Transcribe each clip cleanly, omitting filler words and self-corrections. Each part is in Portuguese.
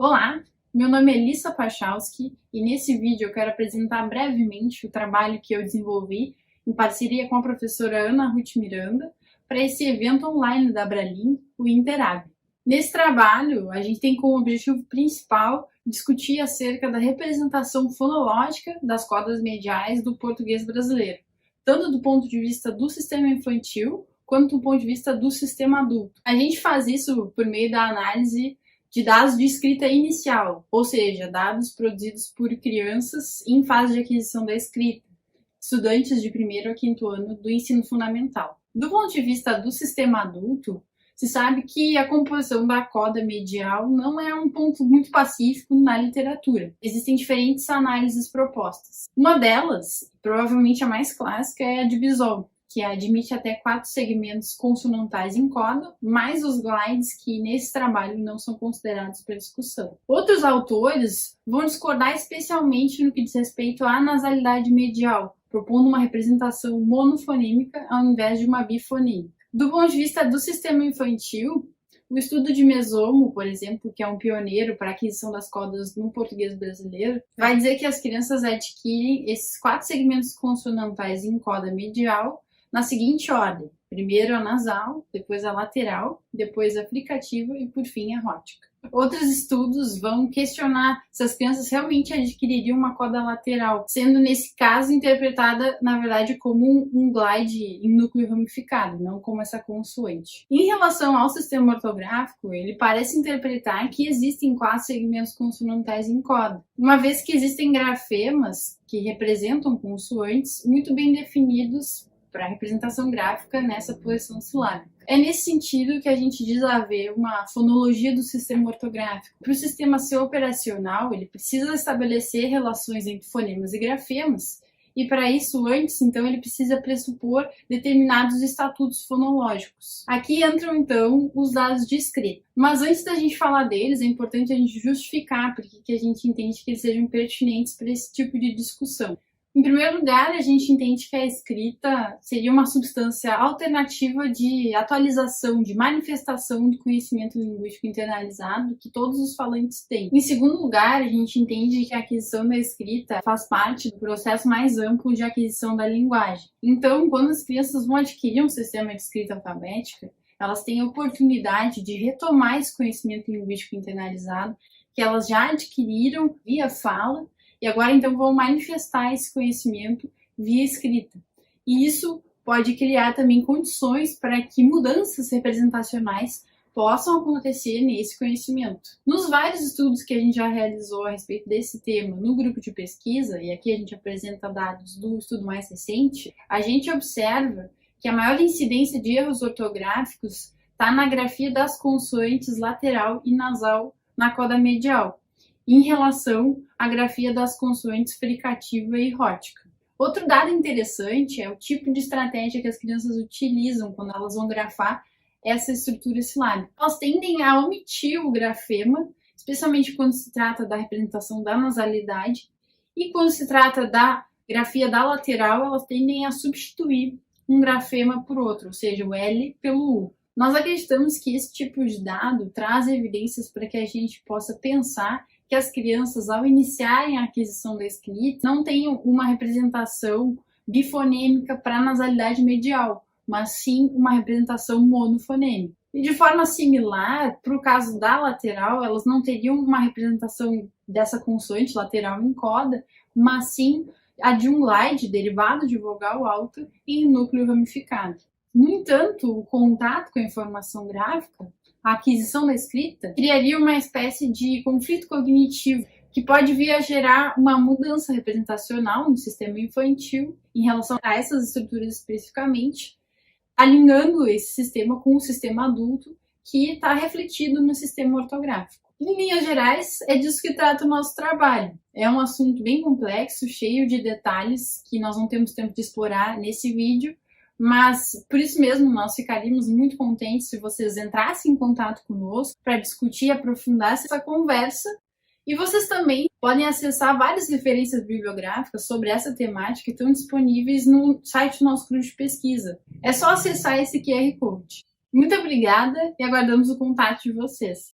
Olá, meu nome é Elissa Pachowski e nesse vídeo eu quero apresentar brevemente o trabalho que eu desenvolvi em parceria com a professora Ana Ruth Miranda para esse evento online da Abralim, o Interab. Nesse trabalho, a gente tem como objetivo principal discutir acerca da representação fonológica das cordas mediais do português brasileiro, tanto do ponto de vista do sistema infantil quanto do ponto de vista do sistema adulto. A gente faz isso por meio da análise de dados de escrita inicial, ou seja, dados produzidos por crianças em fase de aquisição da escrita, estudantes de 1º a 5º ano do ensino fundamental. Do ponto de vista do sistema adulto, se sabe que a composição da corda medial não é um ponto muito pacífico na literatura. Existem diferentes análises propostas. Uma delas, provavelmente a mais clássica, é a de Bisol, que admite até 4 segmentos consonantais em corda, mais os glides que nesse trabalho não são considerados para discussão. Outros autores vão discordar especialmente no que diz respeito à nasalidade medial, propondo uma representação monofonêmica ao invés de uma bifonêmica. Do ponto de vista do sistema infantil, o estudo de Mesomo, por exemplo, que é um pioneiro para a aquisição das cordas no português brasileiro, vai dizer que as crianças adquirem esses 4 segmentos consonantais em corda medial na seguinte ordem: primeiro a nasal, depois a lateral, depois a fricativa e por fim a rótica. Outros estudos vão questionar se as crianças realmente adquiririam uma corda lateral, sendo nesse caso interpretada, na verdade, como um glide em núcleo ramificado, não como essa consoante. Em relação ao sistema ortográfico, ele parece interpretar que existem 4 segmentos consonantais em corda, uma vez que existem grafemas que representam consoantes muito bem definidos para a representação gráfica nessa posição silábica. É nesse sentido que a gente diz haver uma fonologia do sistema ortográfico. Para o sistema ser operacional, ele precisa estabelecer relações entre fonemas e grafemas, e para isso, antes, então, ele precisa pressupor determinados estatutos fonológicos. Aqui entram, então, os dados de escrita. Mas antes da gente falar deles, é importante a gente justificar porque que a gente entende que eles sejam pertinentes para esse tipo de discussão. Em primeiro lugar, a gente entende que a escrita seria uma substância alternativa de atualização, de manifestação do conhecimento linguístico internalizado que todos os falantes têm. Em segundo lugar, a gente entende que a aquisição da escrita faz parte do processo mais amplo de aquisição da linguagem. Então, quando as crianças vão adquirir um sistema de escrita alfabética, elas têm a oportunidade de retomar esse conhecimento linguístico internalizado que elas já adquiriram via fala, e agora, então, vão manifestar esse conhecimento via escrita. E isso pode criar também condições para que mudanças representacionais possam acontecer nesse conhecimento. Nos vários estudos que a gente já realizou a respeito desse tema no grupo de pesquisa, e aqui a gente apresenta dados do estudo mais recente, a gente observa que a maior incidência de erros ortográficos está na grafia das consoantes lateral e nasal na corda medial, em relação à grafia das consoantes fricativa e rótica. Outro dado interessante é o tipo de estratégia que as crianças utilizam quando elas vão grafar essa estrutura silábica. Elas tendem a omitir o grafema, especialmente quando se trata da representação da nasalidade, e quando se trata da grafia da lateral, elas tendem a substituir um grafema por outro, ou seja, o L pelo U. Nós acreditamos que esse tipo de dado traz evidências para que a gente possa pensar que as crianças, ao iniciarem a aquisição da escrita, não tenham uma representação bifonêmica para a nasalidade medial, mas sim uma representação monofonêmica. E de forma similar, para o caso da lateral, elas não teriam uma representação dessa consoante lateral em corda, mas sim a de um glide, derivado de vogal alta, em núcleo ramificado. No entanto, o contato com a informação gráfica, a aquisição da escrita, criaria uma espécie de conflito cognitivo que pode vir a gerar uma mudança representacional no sistema infantil em relação a essas estruturas especificamente, alinhando esse sistema com o sistema adulto que está refletido no sistema ortográfico. Em linhas gerais, é disso que trata o nosso trabalho. É um assunto bem complexo, cheio de detalhes que nós não temos tempo de explorar nesse vídeo, mas por isso mesmo nós ficaríamos muito contentes se vocês entrassem em contato conosco para discutir e aprofundar essa conversa. E vocês também podem acessar várias referências bibliográficas sobre essa temática que estão disponíveis no site do nosso grupo de pesquisa. É só acessar esse QR Code. Muito obrigada e aguardamos o contato de vocês.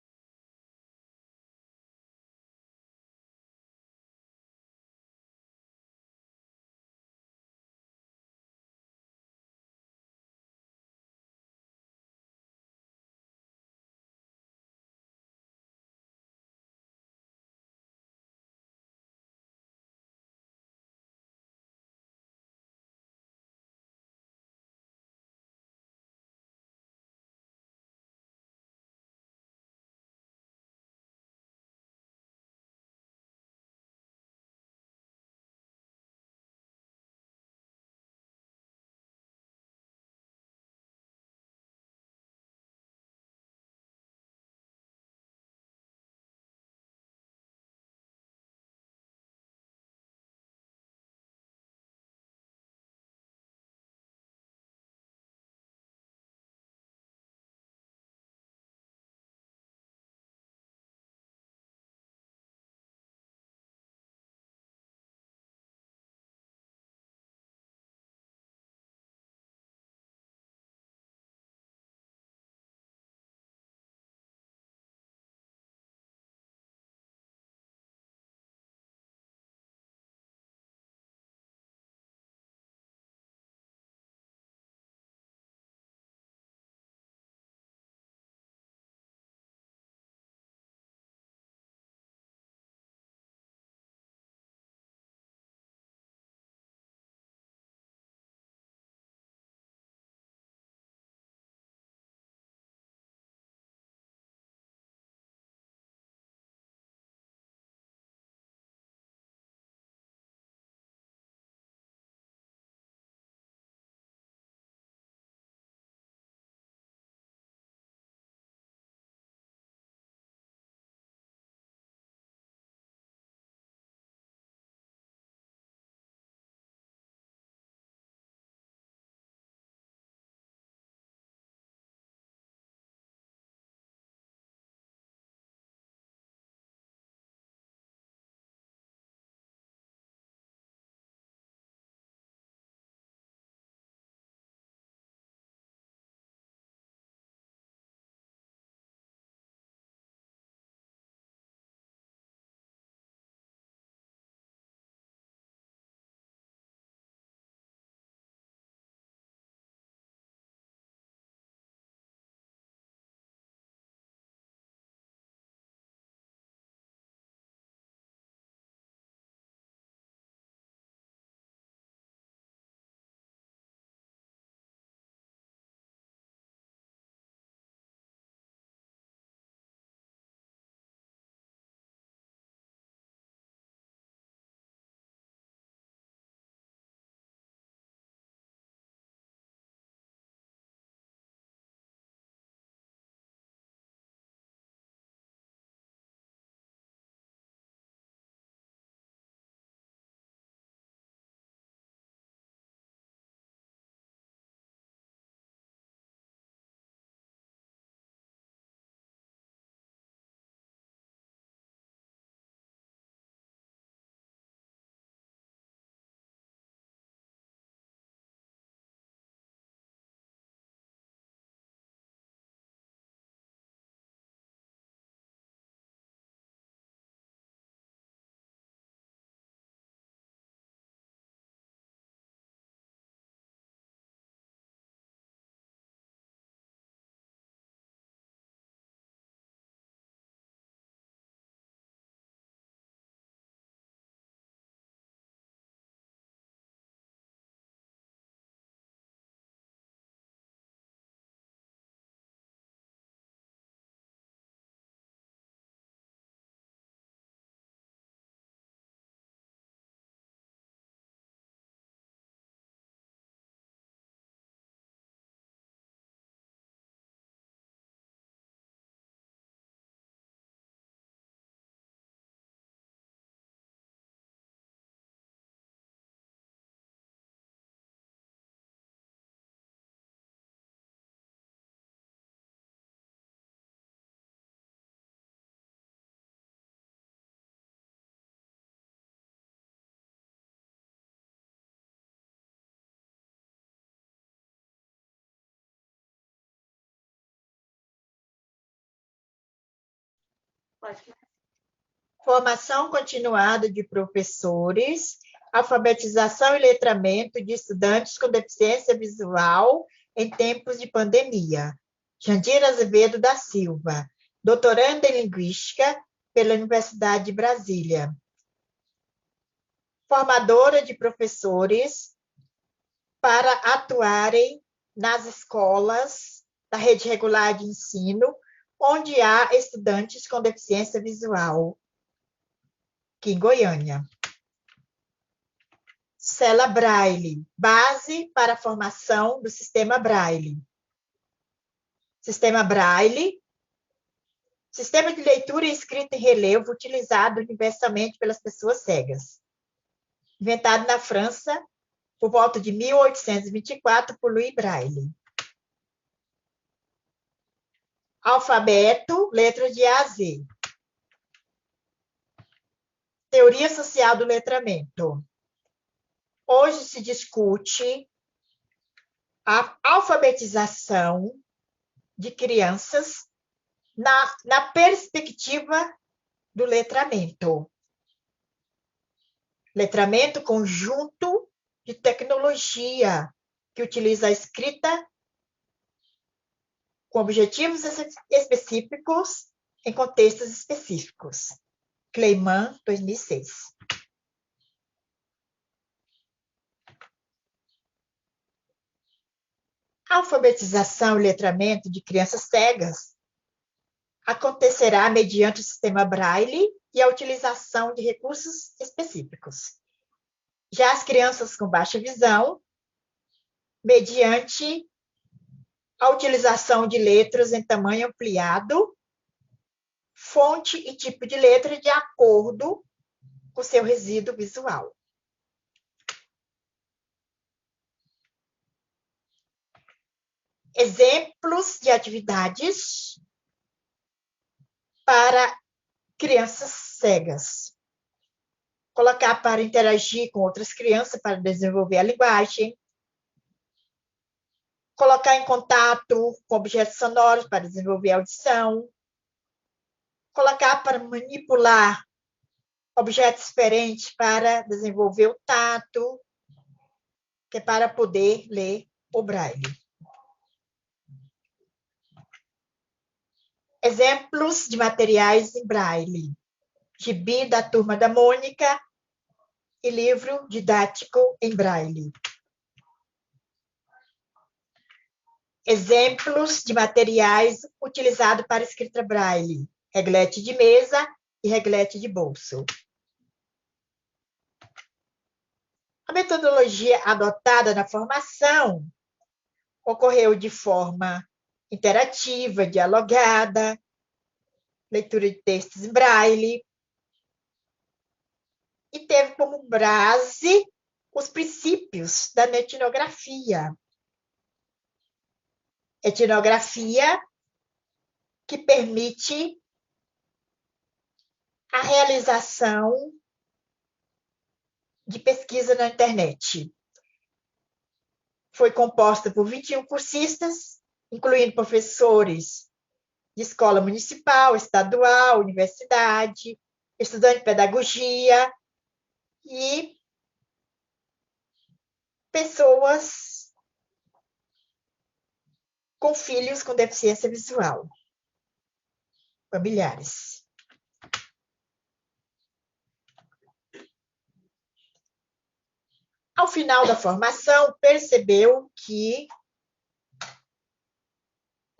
Formação continuada de professores, alfabetização e letramento de estudantes com deficiência visual em tempos de pandemia. Jandira Azevedo da Silva, doutoranda em Linguística pela Universidade de Brasília. Formadora de professores para atuarem nas escolas da rede regular de ensino, onde há estudantes com deficiência visual, aqui em Goiânia. Cela Braille, base para a formação do sistema Braille. Sistema Braille, sistema de leitura e escrita em relevo utilizado universalmente pelas pessoas cegas. Inventado na França por volta de 1824 por Louis Braille. Alfabeto, letras de A a Z. Teoria social do letramento. Hoje se discute a alfabetização de crianças na perspectiva do letramento. Letramento conjunto de tecnologia que utiliza a escrita com objetivos específicos em contextos específicos. Kleiman, 2006. A alfabetização e letramento de crianças cegas acontecerá mediante o sistema Braille e a utilização de recursos específicos. Já as crianças com baixa visão, mediante a utilização de letras em tamanho ampliado, fonte e tipo de letra de acordo com seu resíduo visual. Exemplos de atividades para crianças cegas. Colocar para interagir com outras crianças para desenvolver a linguagem. Colocar em contato com objetos sonoros para desenvolver a audição. Colocar para manipular objetos diferentes para desenvolver o tato, que é para poder ler o braille. Exemplos de materiais em braille. Gibi da Turma da Mônica e livro didático em braille. Exemplos de materiais utilizados para escrita braille. Reglete de mesa e reglete de bolso. A metodologia adotada na formação ocorreu de forma interativa, dialogada, leitura de textos em braille, e teve como base os princípios da etnografia. Etnografia que permite a realização de pesquisa na internet. Foi composta por 21 cursistas, incluindo professores de escola municipal, estadual, universidade, estudante de pedagogia e pessoas com filhos com deficiência visual, familiares. Ao final da formação, percebeu que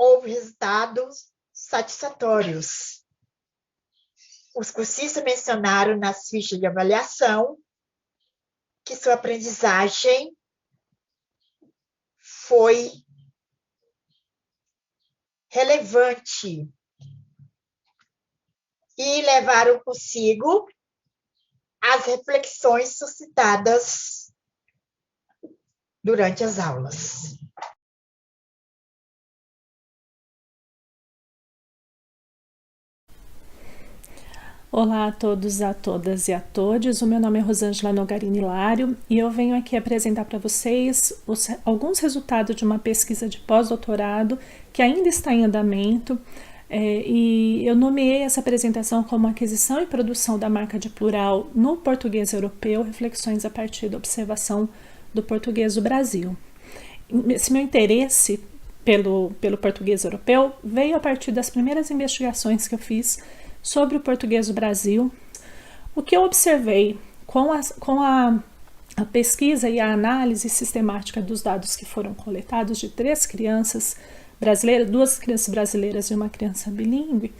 houve resultados satisfatórios. Os cursistas mencionaram nas fichas de avaliação que sua aprendizagem foi relevante e levaram consigo as reflexões suscitadas durante as aulas. Olá a todos, a todas e a todos. O meu nome é Rosângela Nogarini Hilário e eu venho aqui apresentar para vocês alguns resultados de uma pesquisa de pós-doutorado que ainda está em andamento e eu nomeei essa apresentação como Aquisição e Produção da Marca de Plural no Português Europeu, reflexões a partir da observação do português do Brasil. Esse meu interesse pelo português europeu veio a partir das primeiras investigações que eu fiz sobre o português do Brasil. O que eu observei com a pesquisa e a análise sistemática dos dados que foram coletados de 3 crianças brasileiras, 2 crianças brasileiras e uma criança bilíngue,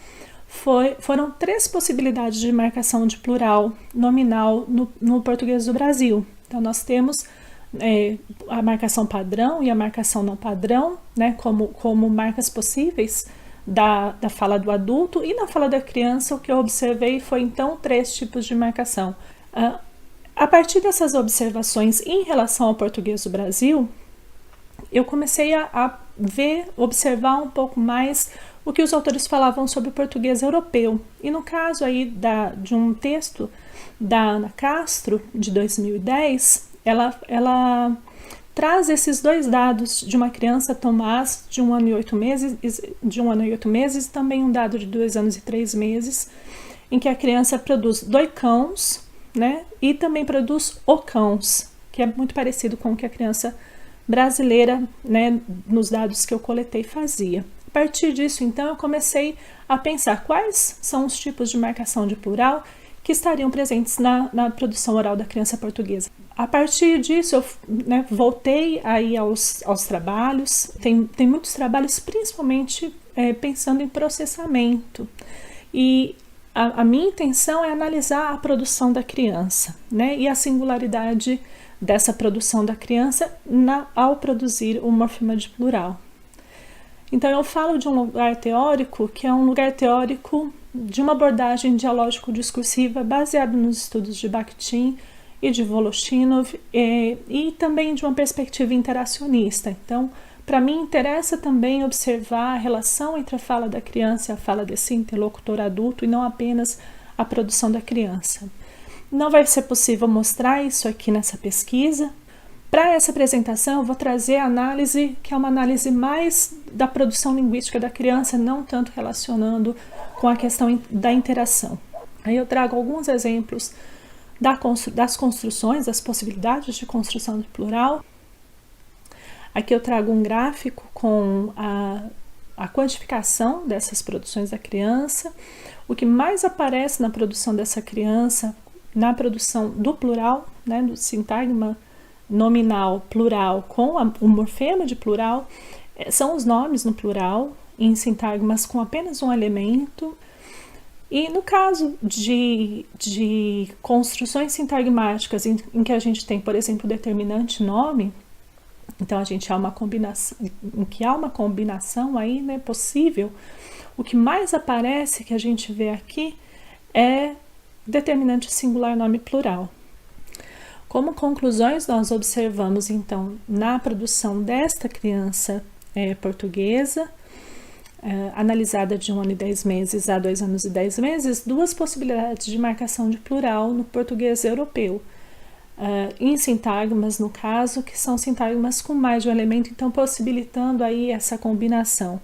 foram 3 possibilidades de marcação de plural nominal no português do Brasil. Então, nós temos a marcação padrão e a marcação não padrão, né, como marcas possíveis da fala do adulto, e na fala da criança o que eu observei foi então 3 tipos de marcação. A partir dessas observações em relação ao português do Brasil, eu comecei a observar um pouco mais o que os autores falavam sobre o português europeu. E no caso aí de um texto da Ana Castro, de 2010, ela traz esses 2 dados de uma criança, Tomás, de 1 ano e 8 meses, e também um dado de 2 anos e 3 meses, em que a criança produz doicãos, né, e também produz ocãos, que é muito parecido com o que a criança brasileira, né, nos dados que eu coletei, fazia. A partir disso, então, eu comecei a pensar quais são os tipos de marcação de plural que estariam presentes na produção oral da criança portuguesa. A partir disso, eu voltei aí aos trabalhos. Tem muitos trabalhos, principalmente pensando em processamento. E a minha intenção é analisar a produção da criança, né, e a singularidade dessa produção da criança ao produzir o morfema de plural. Então, eu falo de um lugar teórico que é um lugar teórico de uma abordagem dialógico-discursiva baseado nos estudos de Bakhtin e de Voloshinov, e também de uma perspectiva interacionista. Então, para mim, interessa também observar a relação entre a fala da criança e a fala desse interlocutor adulto, e não apenas a produção da criança. Não vai ser possível mostrar isso aqui nessa pesquisa. Para essa apresentação, eu vou trazer a análise, que é uma análise mais da produção linguística da criança, não tanto relacionando com a questão da interação. Aí eu trago alguns exemplos das construções, das possibilidades de construção de plural. Aqui eu trago um gráfico com a quantificação dessas produções da criança. O que mais aparece na produção dessa criança, na produção do plural, né, do sintagma nominal plural com o morfema de plural, são os nomes no plural, em sintagmas com apenas um elemento. E no caso de construções sintagmáticas em que a gente tem, por exemplo, determinante nome, então a gente há uma combinação, em que há uma combinação aí, né, possível, o que mais aparece, que a gente vê aqui, é determinante singular nome plural. Como conclusões, nós observamos, então, na produção desta criança portuguesa, analisada de 1 ano e 10 meses a 2 anos e 10 meses, 2 possibilidades de marcação de plural no português europeu. Em sintagmas, no caso, que são sintagmas com mais de um elemento, então possibilitando aí essa combinação.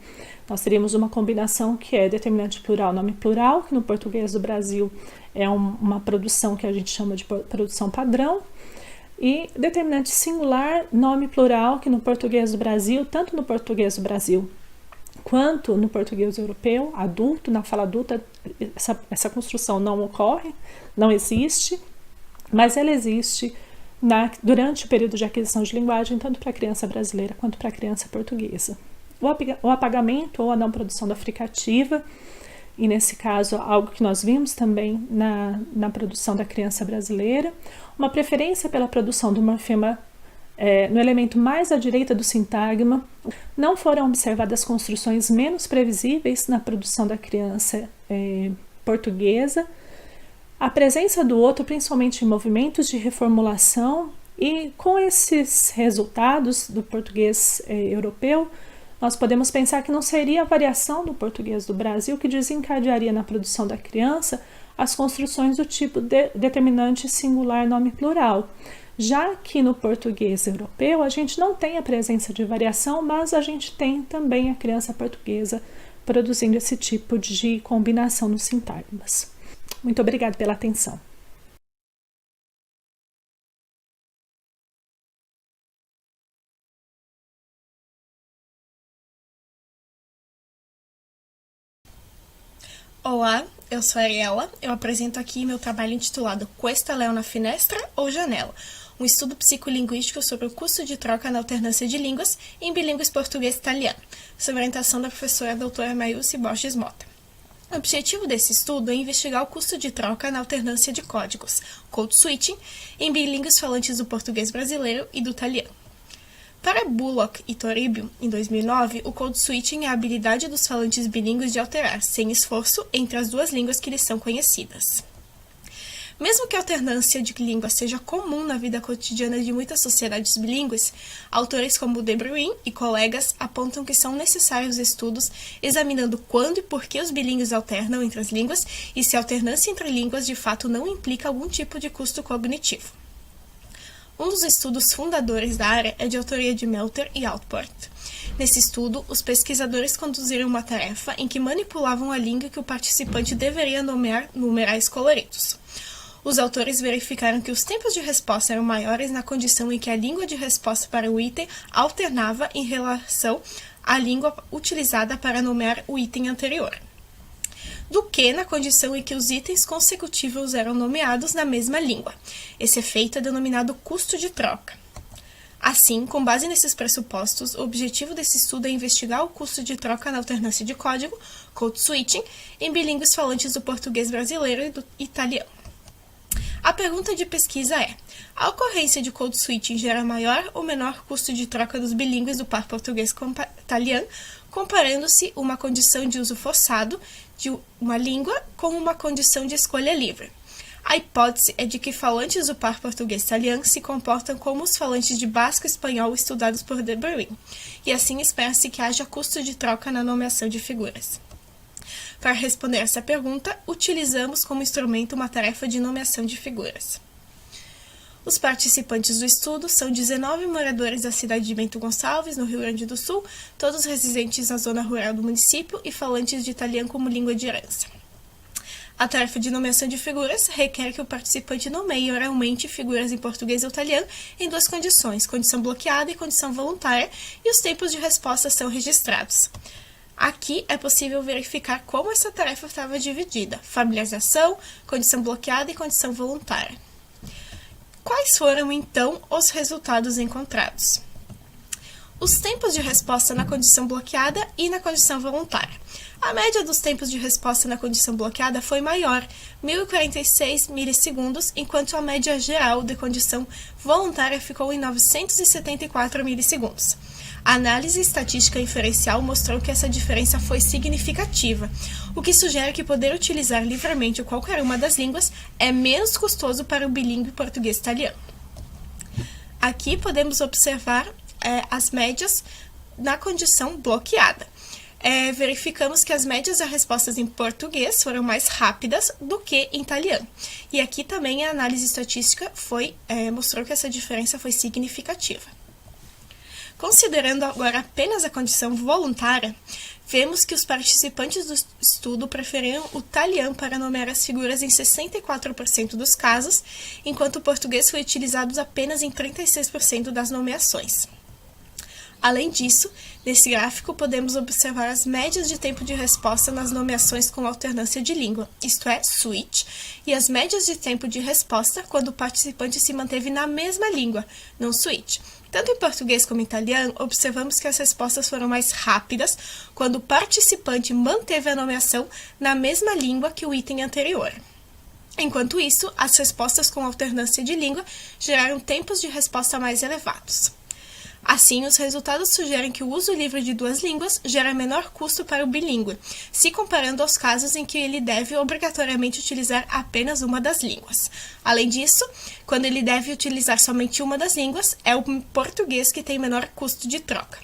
Nós teríamos uma combinação que é determinante plural, nome plural, que no português do Brasil é uma produção que a gente chama de produção padrão, e determinante singular, nome plural, que no português do Brasil, tanto no português do Brasil quanto no português europeu, adulto, na fala adulta, essa construção não ocorre, não existe, mas ela existe durante o período de aquisição de linguagem, tanto para a criança brasileira quanto para a criança portuguesa. O apagamento ou a não produção da fricativa, e nesse caso algo que nós vimos também na produção da criança brasileira, uma preferência pela produção do morfema no elemento mais à direita do sintagma. Não foram observadas construções menos previsíveis na produção da criança portuguesa. A presença do outro, principalmente em movimentos de reformulação, e com esses resultados do português europeu, nós podemos pensar que não seria a variação do português do Brasil que desencadearia na produção da criança as construções do tipo determinante singular nome plural, já que no português europeu a gente não tem a presença de variação, mas a gente tem também a criança portuguesa produzindo esse tipo de combinação nos sintagmas. Muito obrigada pela atenção. Olá, eu sou a Ariela. Eu apresento aqui meu trabalho intitulado Questa leu na finestra ou janela? Um estudo psicolinguístico sobre o custo de troca na alternância de línguas em bilíngues português e italiano, sob orientação da professora doutora Maiúce Borges Mota. O objetivo desse estudo é investigar o custo de troca na alternância de códigos, code switching, em bilíngues falantes do português brasileiro e do italiano. Para Bullock e Toribio, em 2009, o code switching é a habilidade dos falantes bilíngues de alterar, sem esforço, entre as duas línguas que lhes são conhecidas. Mesmo que a alternância de língua seja comum na vida cotidiana de muitas sociedades bilíngues, autores como De Bruyn e colegas apontam que são necessários estudos examinando quando e por que os bilíngues alternam entre as línguas e se a alternância entre línguas de fato não implica algum tipo de custo cognitivo. Um dos estudos fundadores da área é de autoria de Melter e Altport. Nesse estudo, os pesquisadores conduziram uma tarefa em que manipulavam a língua que o participante deveria nomear numerais coloridos. Os autores verificaram que os tempos de resposta eram maiores na condição em que a língua de resposta para o item alternava em relação à língua utilizada para nomear o item anterior, do que na condição em que os itens consecutivos eram nomeados na mesma língua. Esse efeito é denominado custo de troca. Assim, com base nesses pressupostos, o objetivo desse estudo é investigar o custo de troca na alternância de código, code switching, em bilíngues falantes do português brasileiro e do italiano. A pergunta de pesquisa é: a ocorrência de code switching gera maior ou menor custo de troca dos bilíngues do par português com italiano, comparando-se uma condição de uso forçado de uma língua com uma condição de escolha livre? A hipótese é de que falantes do par português-italiano se comportam como os falantes de basco e espanhol estudados por De Bruyn, e assim espera-se que haja custo de troca na nomeação de figuras. Para responder essa pergunta, utilizamos como instrumento uma tarefa de nomeação de figuras. Os participantes do estudo são 19 moradores da cidade de Bento Gonçalves, no Rio Grande do Sul, todos residentes na zona rural do município e falantes de italiano como língua de herança. A tarefa de nomeação de figuras requer que o participante nomeie oralmente figuras em português e italiano em duas condições, condição bloqueada e condição voluntária, e os tempos de resposta são registrados. Aqui é possível verificar como essa tarefa estava dividida: familiarização, condição bloqueada e condição voluntária. Quais foram, então, os resultados encontrados? Os tempos de resposta na condição bloqueada e na condição voluntária. A média dos tempos de resposta na condição bloqueada foi maior, 1046 milissegundos, enquanto a média geral de condição voluntária ficou em 974 milissegundos. A análise estatística inferencial mostrou que essa diferença foi significativa, o que sugere que poder utilizar livremente qualquer uma das línguas é menos custoso para o bilíngue português-italiano. Aqui podemos observar as médias na condição bloqueada. Verificamos que as médias das respostas em português foram mais rápidas do que em italiano. E aqui também a análise estatística mostrou que essa diferença foi significativa. Considerando agora apenas a condição voluntária, vemos que os participantes do estudo preferiram o italiano para nomear as figuras em 64% dos casos, enquanto o português foi utilizado apenas em 36% das nomeações. Além disso, nesse gráfico podemos observar as médias de tempo de resposta nas nomeações com alternância de língua, isto é, switch, e as médias de tempo de resposta quando o participante se manteve na mesma língua, não switch. Tanto em português como em italiano, observamos que as respostas foram mais rápidas quando o participante manteve a nomeação na mesma língua que o item anterior. Enquanto isso, as respostas com alternância de língua geraram tempos de resposta mais elevados. Assim, os resultados sugerem que o uso livre de duas línguas gera menor custo para o bilíngue, se comparando aos casos em que ele deve obrigatoriamente utilizar apenas uma das línguas. Além disso, quando ele deve utilizar somente uma das línguas, é o português que tem menor custo de troca.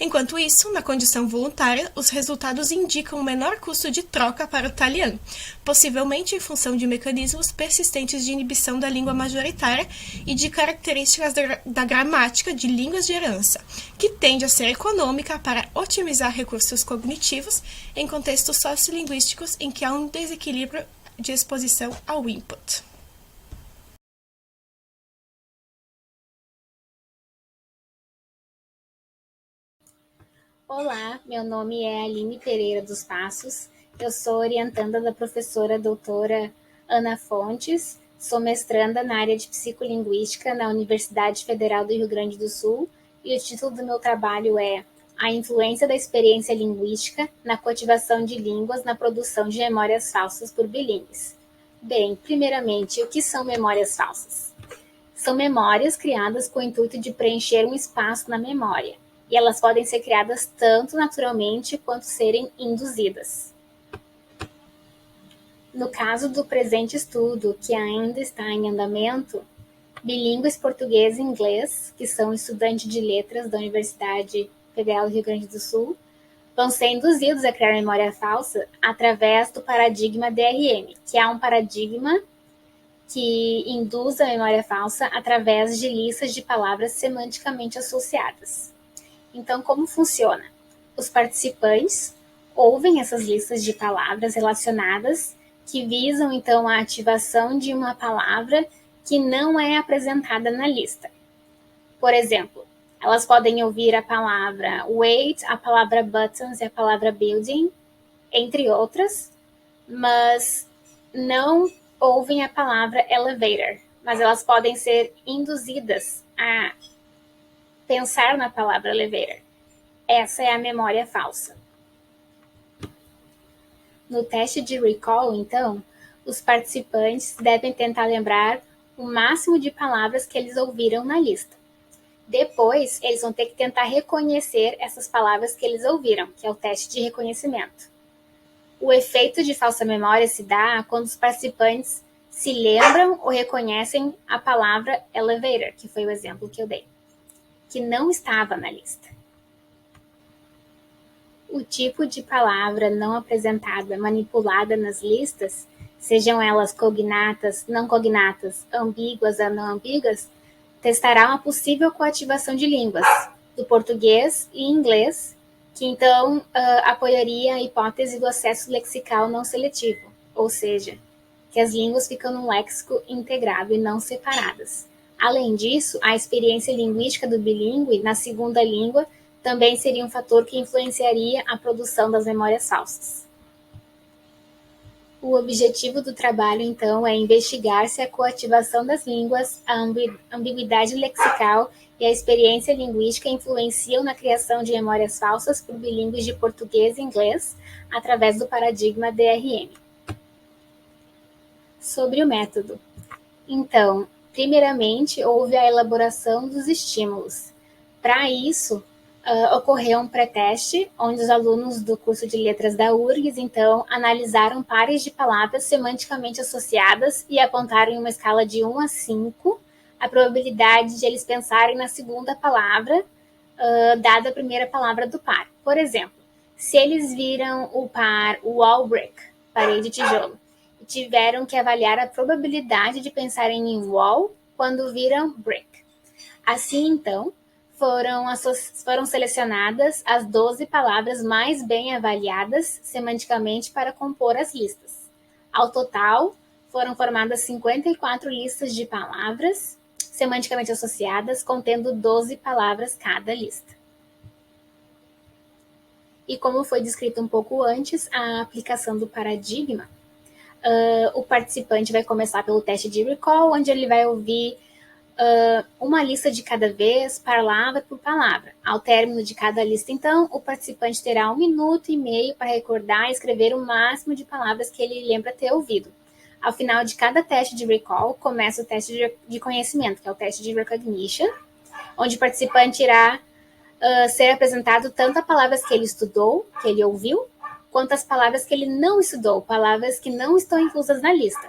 Enquanto isso, na condição voluntária, os resultados indicam um menor custo de troca para o italiano, possivelmente em função de mecanismos persistentes de inibição da língua majoritária e de características da gramática de línguas de herança, que tende a ser econômica para otimizar recursos cognitivos em contextos sociolinguísticos em que há um desequilíbrio de exposição ao input. Olá, meu nome é Aline Pereira dos Passos, eu sou orientanda da professora doutora Ana Fontes, sou mestranda na área de psicolinguística na Universidade Federal do Rio Grande do Sul e o título do meu trabalho é A influência da experiência linguística na coativação de línguas na produção de memórias falsas por bilíngues. Bem, primeiramente, o que são memórias falsas? São memórias criadas com o intuito de preencher um espaço na memória, e elas podem ser criadas tanto naturalmente quanto serem induzidas. No caso do presente estudo, que ainda está em andamento, bilíngues português e inglês, que são estudantes de letras da Universidade Federal do Rio Grande do Sul, vão ser induzidos a criar memória falsa através do paradigma DRM, que é um paradigma que induz a memória falsa através de listas de palavras semanticamente associadas. Então, como funciona? Os participantes ouvem essas listas de palavras relacionadas que visam, então, a ativação de uma palavra que não é apresentada na lista. Por exemplo, elas podem ouvir a palavra weight, a palavra buttons e a palavra building, entre outras, mas não ouvem a palavra elevator, mas elas podem ser induzidas a pensar na palavra elevator. Essa é a memória falsa. No teste de recall, então, os participantes devem tentar lembrar o máximo de palavras que eles ouviram na lista. Depois, eles vão ter que tentar reconhecer essas palavras que eles ouviram, que é o teste de reconhecimento. O efeito de falsa memória se dá quando os participantes se lembram ou reconhecem a palavra elevator, que foi o exemplo que eu dei, que não estava na lista. O tipo de palavra não apresentada, manipulada nas listas, sejam elas cognatas, não cognatas, ambíguas ou não ambíguas, testará uma possível coativação de línguas, do português e inglês, que então apoiaria a hipótese do acesso lexical não seletivo, ou seja, que as línguas ficam num léxico integrado e não separadas. Além disso, a experiência linguística do bilíngue na segunda língua também seria um fator que influenciaria a produção das memórias falsas. O objetivo do trabalho, então, é investigar se a coativação das línguas, a ambiguidade lexical e a experiência linguística influenciam na criação de memórias falsas por bilíngues de português e inglês através do paradigma DRM. Sobre o método. Então, primeiramente, houve a elaboração dos estímulos. Para isso, ocorreu um pré-teste, onde os alunos do curso de letras da URGS, então, analisaram pares de palavras semanticamente associadas e apontaram em uma escala de 1 a 5 a probabilidade de eles pensarem na segunda palavra, dada a primeira palavra do par. Por exemplo, se eles viram o par wall brick, parede de tijolo, e tiveram que avaliar a probabilidade de pensarem em wall quando viram brick. Assim, então, foram selecionadas as 12 palavras mais bem avaliadas semanticamente para compor as listas. Ao total, foram formadas 54 listas de palavras semanticamente associadas, contendo 12 palavras cada lista. E como foi descrito um pouco antes, a aplicação do paradigma, o participante vai começar pelo teste de recall, onde ele vai ouvir uma lista de cada vez, palavra por palavra. Ao término de cada lista, então, o participante terá 1 minuto e meio para recordar e escrever o máximo de palavras que ele lembra ter ouvido. Ao final de cada teste de recall, começa o teste de conhecimento, que é o teste de recognition, onde o participante irá ser apresentado tanto as palavras que ele estudou, que ele ouviu, quanto as palavras que ele não estudou, palavras que não estão inclusas na lista.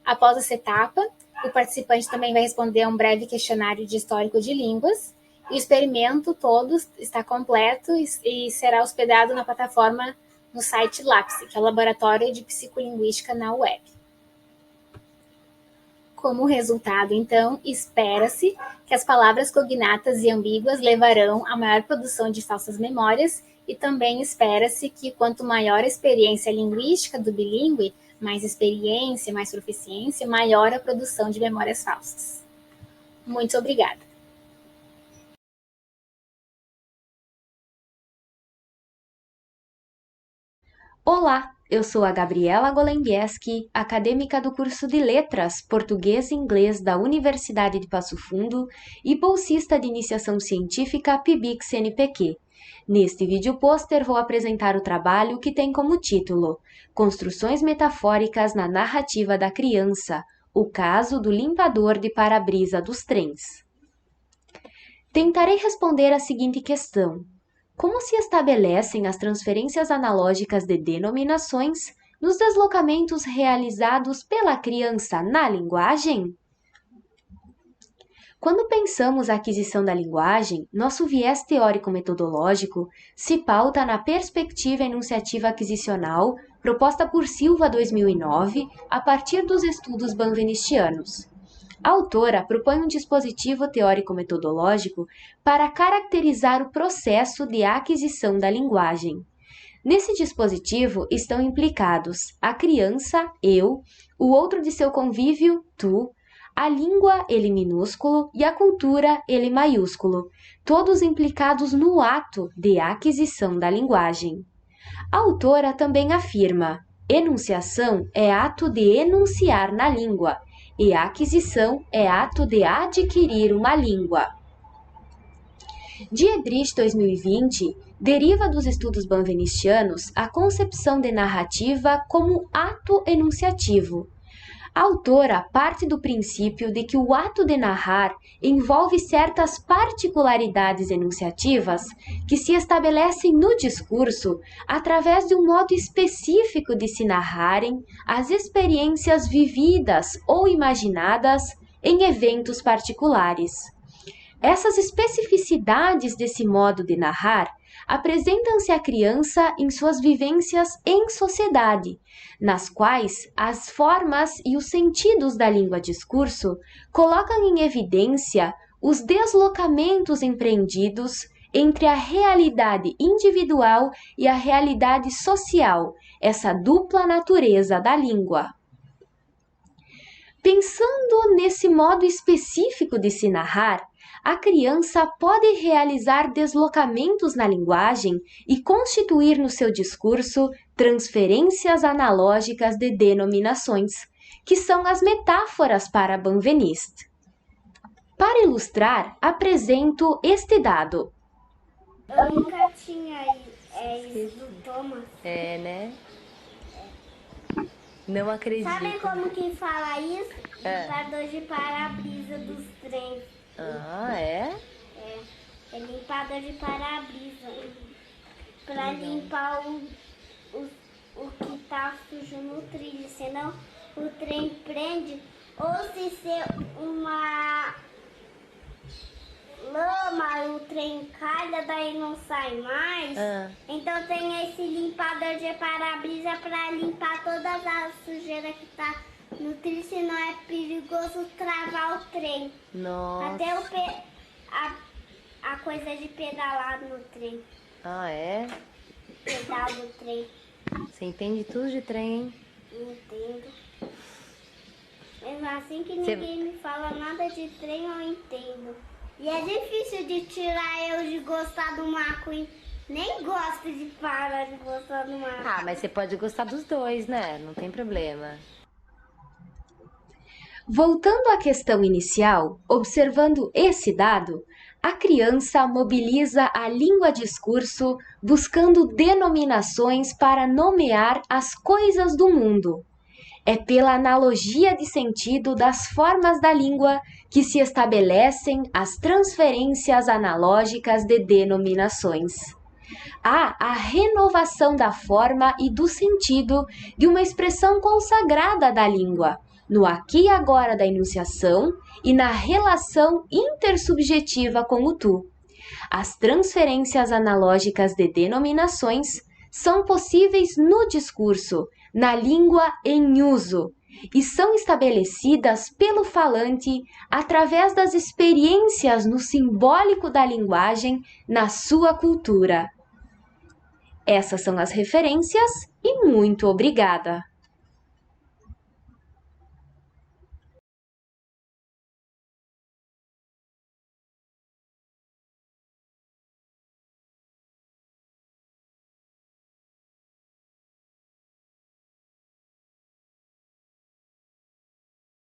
Após essa etapa, o participante também vai responder a um breve questionário de histórico de línguas O experimento todo está completo e será hospedado na plataforma no site LAPSE, que é o Laboratório de Psicolinguística na UEB. Como resultado, então, espera-se que as palavras cognatas e ambíguas levarão a maior produção de falsas memórias e também espera-se que quanto maior a experiência linguística do bilíngue, mais experiência, mais proficiência, maior a produção de memórias falsas. Muito obrigada. Olá, eu sou a Gabriela Golembieski, acadêmica do curso de Letras Português e Inglês da Universidade de Passo Fundo e bolsista de iniciação científica PIBIC-CNPq. Neste vídeo pôster vou apresentar o trabalho que tem como título Construções Metafóricas na Narrativa da Criança, o caso do limpador de para-brisa dos trens. Tentarei responder a seguinte questão: como se estabelecem as transferências analógicas de denominações nos deslocamentos realizados pela criança na linguagem? Quando pensamos a aquisição da linguagem, nosso viés teórico-metodológico se pauta na perspectiva enunciativa aquisicional proposta por Silva 2009 a partir dos estudos banvenistianos. A autora propõe um dispositivo teórico-metodológico para caracterizar o processo de aquisição da linguagem. Nesse dispositivo estão implicados a criança, eu, o outro de seu convívio, tu, a língua, ele minúsculo, e a cultura, ele maiúsculo, todos implicados no ato de aquisição da linguagem. A autora também afirma: enunciação é ato de enunciar na língua, e a aquisição é ato de adquirir uma língua. Dietrich 2020 deriva dos estudos banvenistianos a concepção de narrativa como ato enunciativo. A autora parte do princípio de que o ato de narrar envolve certas particularidades enunciativas que se estabelecem no discurso através de um modo específico de se narrarem as experiências vividas ou imaginadas em eventos particulares. Essas especificidades desse modo de narrar apresentam-se à criança em suas vivências em sociedade, nas quais as formas e os sentidos da língua-discurso colocam em evidência os deslocamentos empreendidos entre a realidade individual e a realidade social, essa dupla natureza da língua. Pensando nesse modo específico de se narrar, a criança pode realizar deslocamentos na linguagem e constituir no seu discurso transferências analógicas de denominações, que são as metáforas para Benveniste. Para ilustrar, apresento este dado. Eu nunca tinha isso do Thomas. É, né? Não acredito. Sabe como que fala isso? Limpador de para-brisa dos trens. Ah, é? É limpador de para-brisa. Pra limpar o que tá sujo no trilho, senão o trem prende. Ou se ser uma lama, o trem cai, daí não sai mais. Então tem esse limpador de para-brisa pra limpar todas as sujeiras que tá no trilho, senão é perigoso travar o trem. Nossa. Até a coisa de pedalar no trem. Ah, é? Pedal do trem. Você entende tudo de trem, hein? Entendo. Mesmo assim que ninguém me fala nada de trem, eu entendo. E é difícil de tirar eu de gostar do Marco, hein? Nem gosto de parar de gostar do Marco. Ah, mas você pode gostar dos dois, né? Não tem problema. Voltando à questão inicial, observando esse dado, a criança mobiliza a língua-discurso buscando denominações para nomear as coisas do mundo. É pela analogia de sentido das formas da língua que se estabelecem as transferências analógicas de denominações. Há a renovação da forma e do sentido de uma expressão consagrada da língua, no aqui e agora da enunciação e na relação intersubjetiva com o tu. As transferências analógicas de denominações são possíveis no discurso, na língua em uso, e são estabelecidas pelo falante através das experiências no simbólico da linguagem na sua cultura. Essas são as referências e muito obrigada!